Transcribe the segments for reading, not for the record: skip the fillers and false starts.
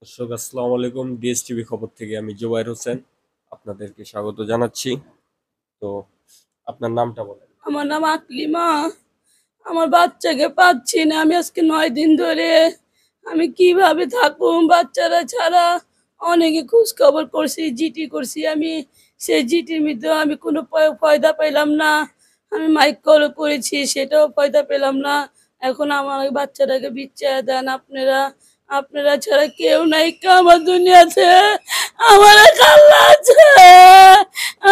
দর্শক আসসালামু আলাইকুম। ডিএসটিভি খবর থেকে আমি জুবাইর হোসেন আপনাদেরকে স্বাগত জানাচ্ছি। তো আপনার নামটা বলেন। আমার নাম আকলিমা। আমার বাচ্চাকে পাচ্ছি না। আমি আজকে 9 দিন ধরে আমি কিভাবে থাকবো বাচ্চারা ছাড়া। অনেকে খোঁজ খবর করছি, জিটি করছি আমি। সেই জিটির মধ্যেও আমি কোনো ফয়দা পেলাম না। আমি মাইক কল করেছি, সেটাও ফয়দা পেলাম না। এখন আমার ওই বাচ্চাটাকে বিচ্ছেদ দেন আপনারা। আপনারা ছাড়া কেউ নাই আমার দুনিয়াতে। আমার এক আল্লাহ আছে।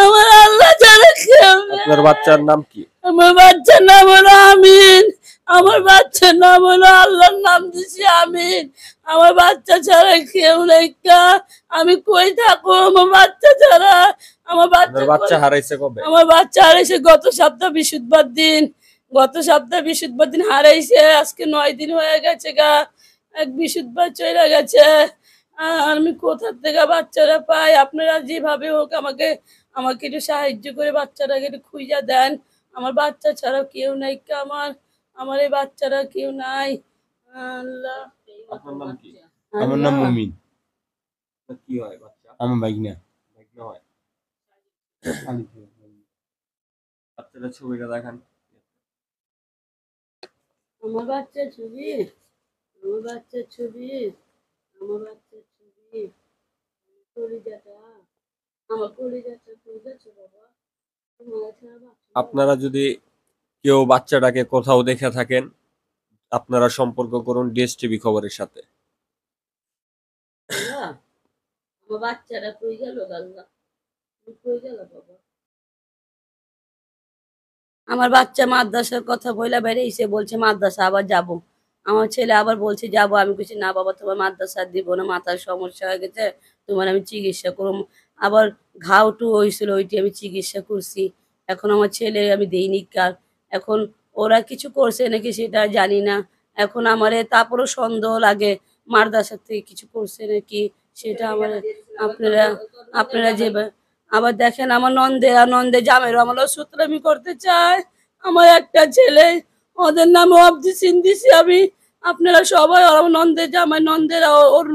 আমার আল্লাহ ছাড়া কেউ আপনার নেই। বাচ্চার নাম কি? আমার বাচ্চার নাম হলো আমিন। আমার বাচ্চার নাম হলো আল্লাহর নাম দিছি আমিন। আমার বাচ্চা ছাড়া কেউ নাই আমি কই থাকবো আমার বাচ্চা ছাড়া। আমার আপনার বাচ্চা বাচ্চা হারাইছে কবে? আমার বাচ্চা হারাইছে গত সপ্তাহ বৃহস্পতিবার দিন। গত সপ্তাহ বৃহস্পতিবার দিন হারাইছে। আজকে 9 দিন হয়ে গেছে এক বৃহস্পতিবার চলে গেছে। আমি কোথা থেকে বাচ্চারা পাই? আপনারা যেভাবে হোক আমাকে আমাকে একটু সাহায্য করে বাচ্চাটাকে একটু খুঁজে দেন। আমার বাচ্চা ছাড়া কেউ নাই আমার। আমার এই বাচ্চারা কেউ নাই। আল্লাহ, আপনার নাম কি? আমার নাম আল্লাহ। মুমিন। আপনার কি হয় বাচ্চা? আমার ভাগনা। ভাগ্নে হয়। বাচ্চাটা ছবিটা দেখান। আমার বাচ্চার ছবি, আমার বাচ্চার ছবি, আমার বাচ্চার ছবি, কলিজাটা, আমার কলিজাটা কলিজাটা বাবা। তোমার ছাড়া বাচ্চা আপনারা যদি কেউ বাচ্চাটাকে কোথাও দেখে থাকেন, আপনারা সম্পর্ক করুন ডিএসটিভি খবরের সাথে। বাবা, আমার বাচ্চাটা কই গেল আল্লাহ? কই গেল বাবা? আমার বাচ্চা মাদ্রাসার কথা বইলা বেরিয়েছে, বলছে মাদ্রাসা আবার যাব। আমার ছেলে আবার বলছে যাব। আমি কিছু না বাবা, তোমার মাদ্রাসা দিব না, মাথার সমস্যা হয়ে গেছে, তোমার আমি চিকিৎসা করব। আবার ঘাউটু হয়েছিল, ওইটি আমি চিকিৎসা করছি। এখন আমার ছেলে আমি দেইনি কার। এখন ওরা কিছু করছে নাকি সেটা জানি না। এখন আমার তারপরও সন্দেহ লাগে মাদ্রাসা থেকে কিছু করছে নাকি সেটা আমার। আপনারা আপনারা যে আবার দেখেন আমার নন্দে জামেরও আমার সূত্রামি করতে চায়। আমার একটা ছেলে, ওদের নামে অব্দি চিন্দিছি আমি। আপনারা সবাই আমার নন্দের জামাই নন্দেরা ওর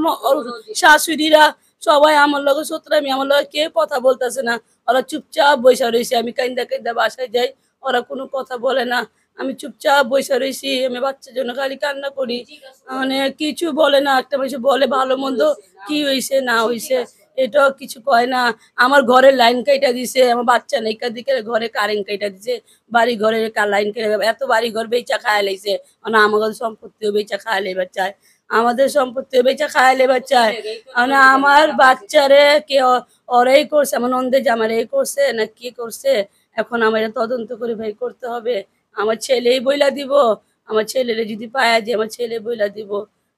শাশুড়িরা সবাই আমার লগে সূত্রামি, আমার লগে কেউ কথা বলতেছে না। ওরা চুপচাপ বৈশা রয়েছে। আমি কাইন্দা কাইন্দা বাসায় যাই, ওরা কোনো কথা বলে না। আমি চুপচাপ বৈশা রয়েছি। আমি বাচ্চার জন্য খালি কান্না করি, মানে কিছু বলে না। একটা মানুষ বলে ভালো মন্দ কি হয়েছে না হয়েছে এটাও কিছু কয় না। আমার ঘরের লাইন কাইটা দিছে, আমার বাচ্চা নেই দিকে ঘরে কারেন্ট কাইটা দিছে। বাড়ি ঘরের লাইন কেটে এত বাড়ি ঘর বেচা খায় লাইছে। মানে আমাদের সম্পত্তিও বেচা খায় লেবার চায়, আমাদের সম্পত্তিও বেচা খায় লেবার চায়। মানে আমার বাচ্চারে কে ওরাই করছে, আমার নন্দে জামার এই করছে না কি করছে। এখন আমার এটা তদন্ত করে ভাই করতে হবে। আমার ছেলেই বইলা দিব। আমার ছেলেরে যদি পায়া যে আমার ছেলে বইলা দিব।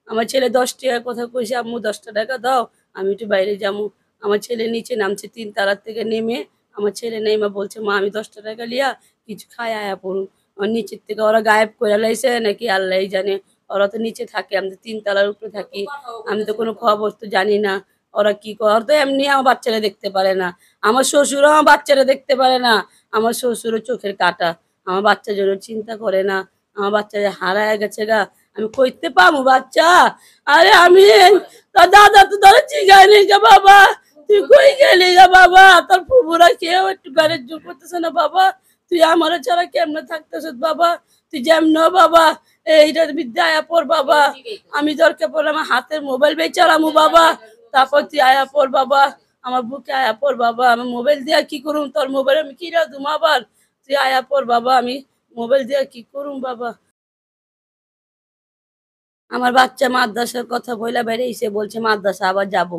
আমার ছেলে 10 টাকার কথা কইছে, আম্মু 10টা টাকা দাও, আমি একটু বাইরে যাবো। আমার ছেলে নিচে নামছে 3 তলার থেকে নেমে। আমার ছেলে নেমে বলছে মা আমি 10টা টাকা লিয়া কিছু খাই আয়া পড়ুন। আমার নিচের থেকে ওরা গায়েব করে লাইছে নাকি আল্লাহ জানে। ওরা তো নিচে থাকে, আমি তো 3 তলার উপরে থাকি। আমি তো কোনো খবর তো জানি না। ওরা কি করে, ওরা তো এমনি আমার বাচ্চারা দেখতে পারে না। আমার শ্বশুরও আমার বাচ্চারা দেখতে পারে না। আমার শ্বশুরও চোখের কাটা, আমার বাচ্চার জন্য চিন্তা করে না। আমার বাচ্চা যে হারায় গেছে আমি কইতে পাবো বাচ্চা? আরে আমি দাদা তো ধরে চিগাই নেই বাবা। তুই কই গেলি বাবা? তোর ফুবুরা কেউ একটু গাড়ির জোর করতেছে না বাবা। তুই আমার ছাড়া কেমনে থাকতেছ বাবা? তুই যেমন বাবা এইটার বিদ্যা আয়া পর বাবা। আমি দরকার পড়লে আমার হাতের মোবাইল বেচারামু বাবা। তারপর তুই আয়া পর বাবা, আমার বুকে আয়া পর বাবা। আমি মোবাইল দিয়া কি করুম? তোর মোবাইল আমি কিনা দুম আবার? তুই আয়া পর বাবা, আমি মোবাইল দিয়া কি করুম বাবা? আমার বাচ্চা মাদ্রাসার কথা বইলা বেরিয়েছে, বলছে মাদ্রাসা আবার যাব।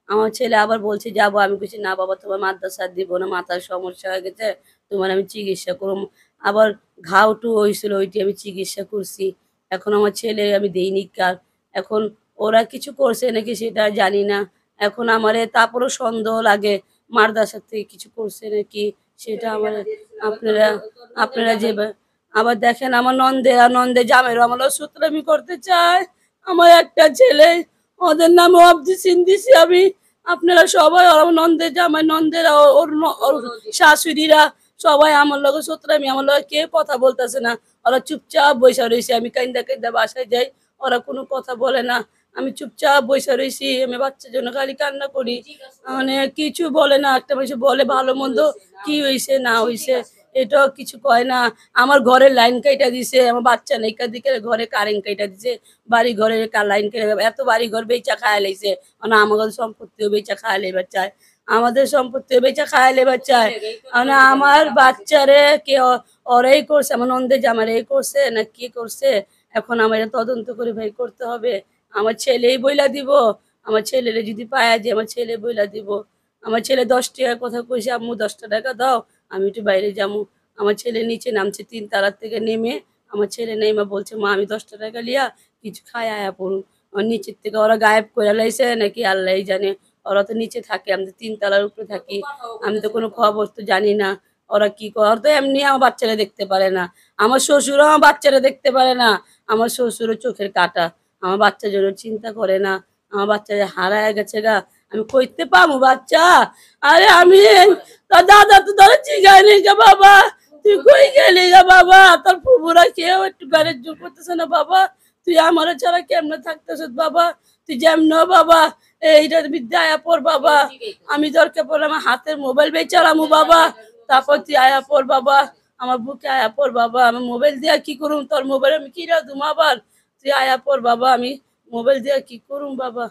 আমার ছেলে আবার বলছে যাব। আমি কিছু না বাবা, তোমার মাদ্রাসা দিব না, মাথার সমস্যা হয়ে গেছে, তোমার আমি চিকিৎসা করব। আবার ঘাউটু হয়েছিল, ওইটি আমি চিকিৎসা করছি। এখন আমার ছেলে আমি দেইনি কার। এখন ওরা কিছু করছে নাকি সেটা জানি না। এখন আমার তারপরও সন্দেহ লাগে মাদ্রাসা থেকে কিছু করছে নাকি সেটা আমার। আপনারা আপনারা যে আবার দেখেন আমার নন্দে জামেরও আমার সূত্রামি করতে চায়। আমার একটা ছেলে, ওদের নামে অব্দি চিন্দিছি আমি। আপনারা সবাই ওর নন্দের জামাই নন্দেরা ওর শাশুড়িরা সবাই আমার লগে সূত্রামি, আমার লগে কেউ কথা বলতেছে না। ওরা চুপচাপ বৈশা রয়েছে। আমি কাইন্দা কাইন্দা বাসায় যাই, ওরা কোনো কথা বলে না। আমি চুপচাপ বসে রয়েছি, আমি বাচ্চার জন্য খালি কান্না করি। মানে কিছু বলে না, একটা মাসে বলে ভালো মন্দ কি হয়েছে না হয়েছে এটাও কিছু কয় না। আমার ঘরের লাইন কাইটা দিছে, আমার বাচ্চা নেই দিকে ঘরে কারেন্ট কাইটা দিছে, বাড়ি ঘরের লাইন কেটে এত বাড়ি ঘর বেচা খায় লাইছে, মানে আমাদের সম্পত্তিও বেচা খায় লেবার চায়, আমাদের সম্পত্তিও বেচা খায় লেবার চায়। মানে আমার বাচ্চারে কে ওরাই করছে, আমার নন্দের জামার এই করছে না কি করছে, এখন আমার এটা তদন্ত করে ভাই করতে হবে। আমার ছেলেই বইলা দিব, আমার ছেলেরে যদি পায়া যে আমার ছেলে বইলা দিব। আমার ছেলে 10 টাকার কথা কইছে, আম্মু 10টা টাকা দাও আমি একটু বাইরে যাবো। আমার ছেলে নিচে নামছে 3 তলার থেকে নেমে, আমার ছেলে নেমে বলছে মা আমি 10টা টাকা লিয়া কিছু খাই আয়া পড়ুন। আমার নিচের থেকে ওরা গায়েব করে লাইছে নাকি আল্লাহ জানে, ওরা তো নিচে থাকে, আমি তো 3 তলার উপরে থাকি, আমি তো কোনো খবর তো জানি না। ওরা কি করে, ওরা তো এমনি আমার বাচ্চারা দেখতে পারে না, আমার শ্বশুরও আমার বাচ্চারা দেখতে পারে না, আমার শ্বশুরও চোখের কাটা, আমার বাচ্চার জন্য চিন্তা করে না, আমার বাচ্চা যে হারায় গেছে গা, আমি কইতে পাবো বাচ্চা? আরে আমি তোর দাদা তো ধরে চিগাই নেই গা বাবা, তুই কই গেলি গা বাবা? তোর ফুবুরা কেউ একটু গাড়ির জোর করতেছে না বাবা, তুই আমার ছাড়া কেমনে থাকতেছ বাবা? তুই যেমন বাবা এইটার বিদ্যা আয়া পর বাবা, আমি দরকার পড়লে আমার হাতের মোবাইল বেচালামু বাবা, তারপর তুই আয়া পর বাবা, আমার বুকে আয়া পর বাবা, আমি মোবাইল দিয়া কি করুম? তোর মোবাইল আমি কিনা দুম আবার? তুই আয়া পর বাবা, আমি মোবাইল দিয়া কি করুম বাবা?